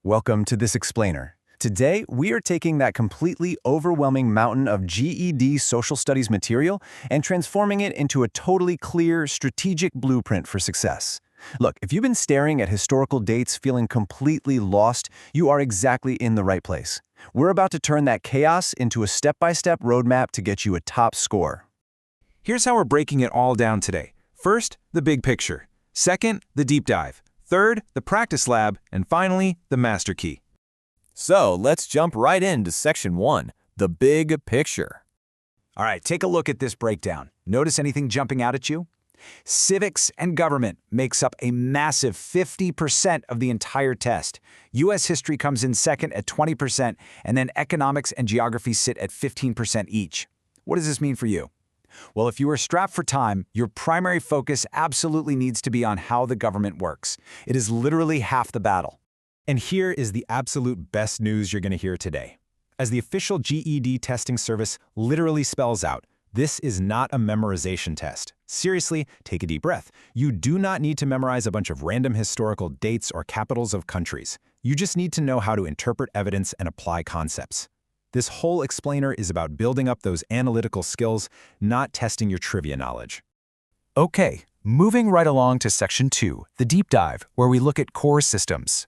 Welcome to this explainer. Today, we are taking that completely overwhelming mountain of GED Social Studies material and transforming it into a totally clear, strategic blueprint for success. Look, if you've been staring at historical dates feeling completely lost, you are exactly in the right place. We're about to turn that chaos into a step-by-step roadmap to get you a top score. Here's how we're breaking it all down today. First, the big picture. Second, the deep dive. Third, the practice lab. And finally, the master key. So let's jump right into Section 1, the big picture. All right, take a look at this breakdown. Notice anything jumping out at you? Civics and government makes up a massive 50% of the entire test. U.S. history comes in second at 20%, and then economics and geography sit at 15% each. What does this mean for you? Well, if you are strapped for time, your primary focus absolutely needs to be on how the government works. It is literally half the battle. And here is the absolute best news you're going to hear today. As the official GED testing service literally spells out, this is not a memorization test. Seriously, take a deep breath. You do not need to memorize a bunch of random historical dates or capitals of countries. You just need to know how to interpret evidence and apply concepts. This whole explainer is about building up those analytical skills, not testing your trivia knowledge. Okay, moving right along to Section 2, the deep dive, where we look at core systems.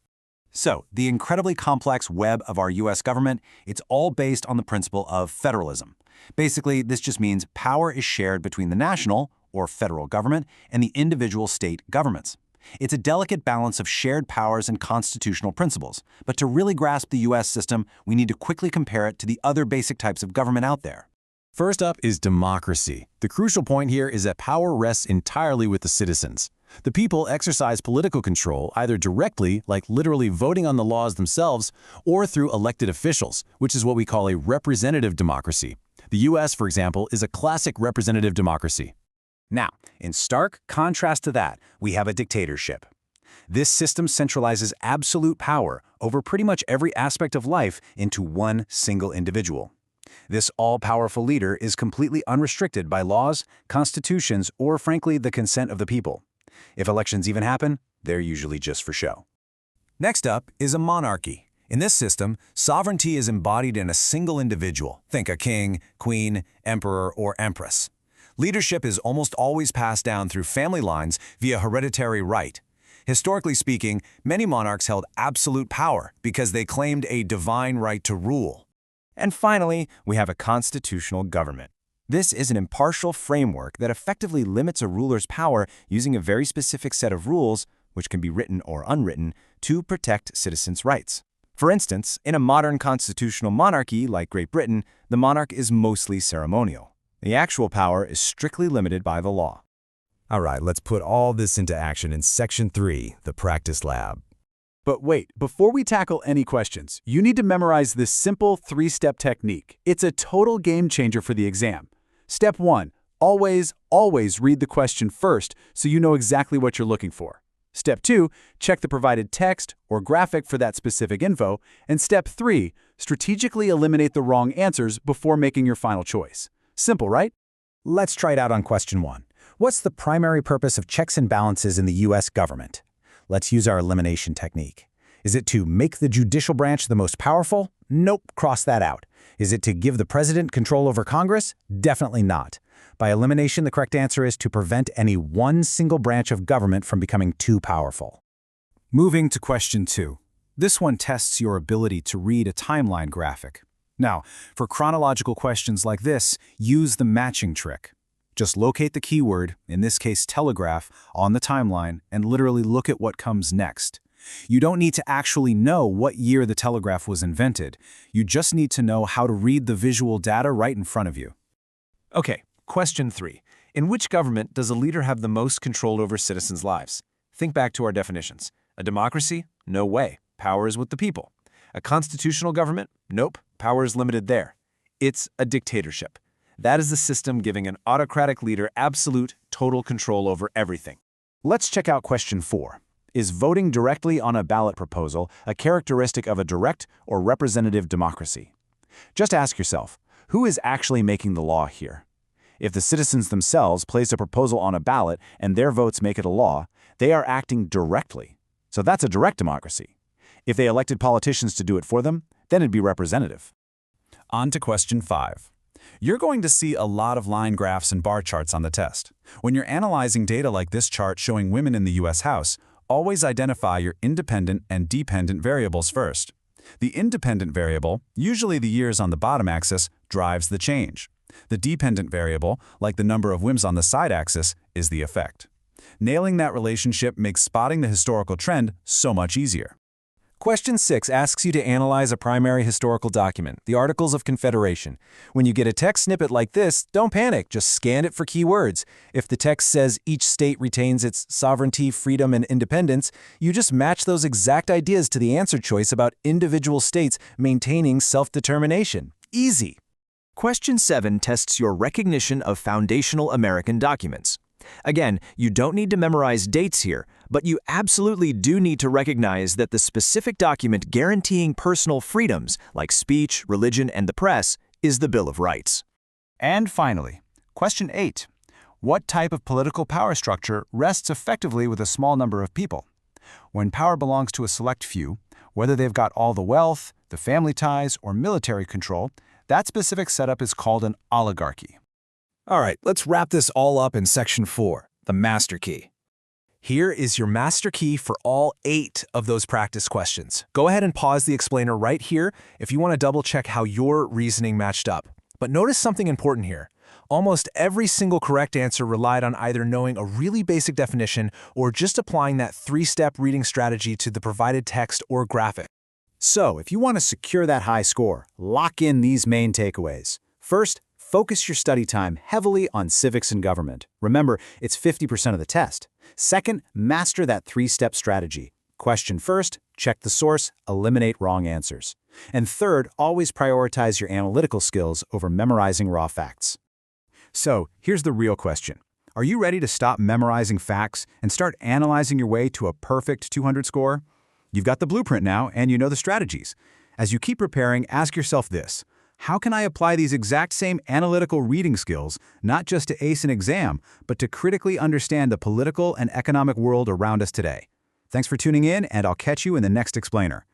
So, the incredibly complex web of our U.S. government, it's all based on the principle of federalism. Basically, this just means power is shared between the national, or federal government, and the individual state governments. It's a delicate balance of shared powers and constitutional principles. But to really grasp the U.S. system, we need to quickly compare it to the other basic types of government out there. First up is democracy. The crucial point here is that power rests entirely with the citizens. The people exercise political control either directly, like literally voting on the laws themselves, or through elected officials, which is what we call a representative democracy. The U.S., for example, is a classic representative democracy. Now, in stark contrast to that, we have a dictatorship. This system centralizes absolute power over pretty much every aspect of life into one single individual. This all-powerful leader is completely unrestricted by laws, constitutions, or frankly, the consent of the people. If elections even happen, they're usually just for show. Next up is a monarchy. In this system, sovereignty is embodied in a single individual. Think a king, queen, emperor, or empress. Leadership is almost always passed down through family lines via hereditary right. Historically speaking, many monarchs held absolute power because they claimed a divine right to rule. And finally, we have a constitutional government. This is an impartial framework that effectively limits a ruler's power using a very specific set of rules, which can be written or unwritten, to protect citizens' rights. For instance, in a modern constitutional monarchy like Great Britain, the monarch is mostly ceremonial. The actual power is strictly limited by the law. All right, let's put all this into action in Section 3, the practice lab. But wait, before we tackle any questions, you need to memorize this simple 3-step technique. It's a total game changer for the exam. Step 1, always read the question first so you know exactly what you're looking for. Step 2, check the provided text or graphic for that specific info. And Step 3, strategically eliminate the wrong answers before making your final choice. Simple, right? Let's try it out on question 1. What's the primary purpose of checks and balances in the U.S. government? Let's use our elimination technique. Is it to make the judicial branch the most powerful? Nope, cross that out. Is it to give the president control over Congress? Definitely not. By elimination, the correct answer is to prevent any one single branch of government from becoming too powerful. Moving to question 2. This one tests your ability to read a timeline graphic. Now, for chronological questions like this, use the matching trick. Just locate the keyword, in this case telegraph, on the timeline and literally look at what comes next. You don't need to actually know what year the telegraph was invented. You just need to know how to read the visual data right in front of you. Okay, question 3. In which government does a leader have the most control over citizens' lives? Think back to our definitions. A democracy? No way. Power is with the people. A constitutional government? Nope. Power is limited there. It's a dictatorship. That is the system giving an autocratic leader absolute, total control over everything. Let's check out question 4. Is voting directly on a ballot proposal a characteristic of a direct or representative democracy? Just ask yourself, who is actually making the law here? If the citizens themselves place a proposal on a ballot and their votes make it a law, they are acting directly. So that's a direct democracy. If they elected politicians to do it for them, then it'd be representative. On to question 5. You're going to see a lot of line graphs and bar charts on the test. When you're analyzing data like this chart showing women in the U.S. House, always identify your independent and dependent variables first. The independent variable, usually the years on the bottom axis, drives the change. The dependent variable, like the number of WIMs on the side axis, is the effect. Nailing that relationship makes spotting the historical trend so much easier. Question 6 asks you to analyze a primary historical document, the Articles of Confederation. When you get a text snippet like this, don't panic, just scan it for keywords. If the text says each state retains its sovereignty, freedom, and independence, you just match those exact ideas to the answer choice about individual states maintaining self-determination. Easy. Question 7 tests your recognition of foundational American documents. Again, you don't need to memorize dates here, but you absolutely do need to recognize that the specific document guaranteeing personal freedoms, like speech, religion, and the press, is the Bill of Rights. And finally, question 8. What type of political power structure rests effectively with a small number of people? When power belongs to a select few, whether they've got all the wealth, the family ties, or military control, that specific setup is called an oligarchy. All right, let's wrap this all up in section 4, the master key. Here is your master key for all 8 of those practice questions. Go ahead and pause the explainer right here if you want to double-check how your reasoning matched up. But notice something important here. Almost every single correct answer relied on either knowing a really basic definition or just applying that 3-step reading strategy to the provided text or graphic. So, if you want to secure that high score, lock in these main takeaways. First, focus your study time heavily on civics and government. Remember, it's 50% of the test. Second, master that 3-step strategy. Question first, check the source, eliminate wrong answers. And third, always prioritize your analytical skills over memorizing raw facts. So, here's the real question. Are you ready to stop memorizing facts and start analyzing your way to a perfect 200 score? You've got the blueprint now, and you know the strategies. As you keep preparing, ask yourself this. How can I apply these exact same analytical reading skills, not just to ace an exam, but to critically understand the political and economic world around us today? Thanks for tuning in, and I'll catch you in the next explainer.